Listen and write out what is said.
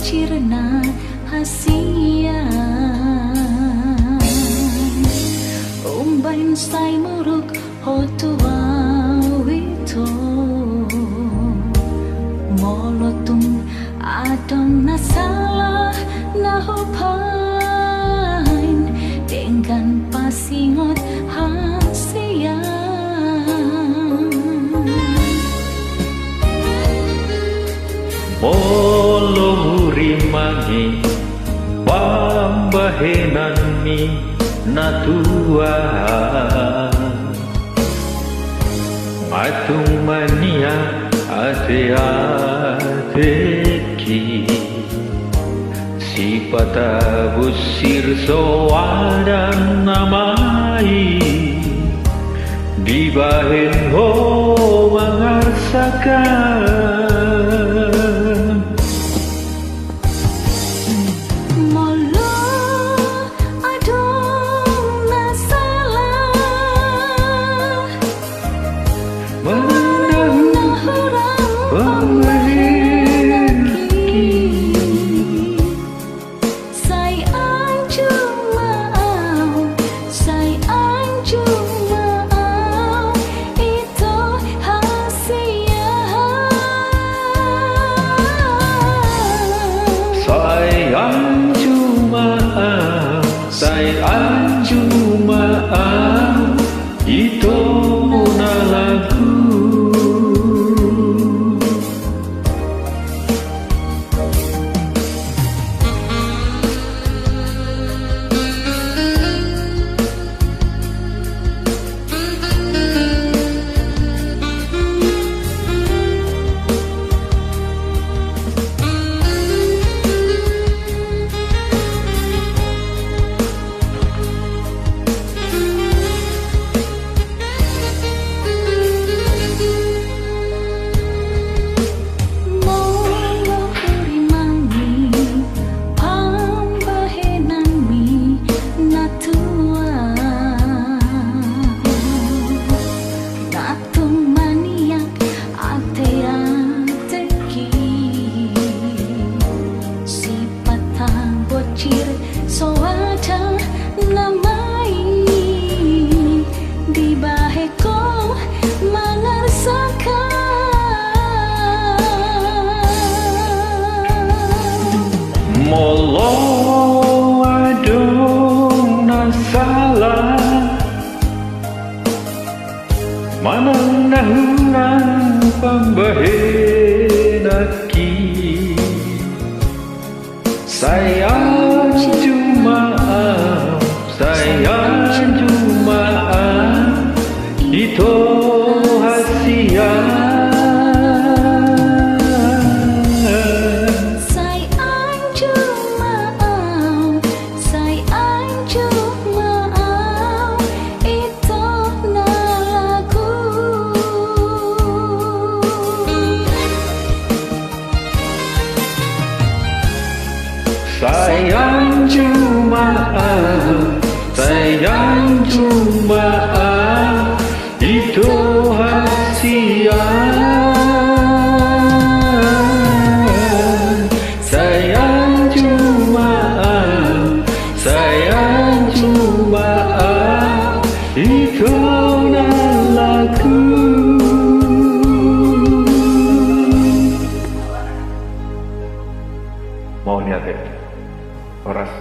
bocirna hasian umbain sai muruk hotua wito molotung adong nasalah nahupain dengan pasingot hasian Molo hurimangi pambahenan mi natua ngatung mania ate-ateki sipata busir soadan namai dibahen ho mangarsakan Sayang cuma itu na lagu Molo adong nasalah manang nahunan pambahenaki sayang cuma itu hasian sayang cuma itu hasian sayang cuma itu na lagu mau niat ya Horas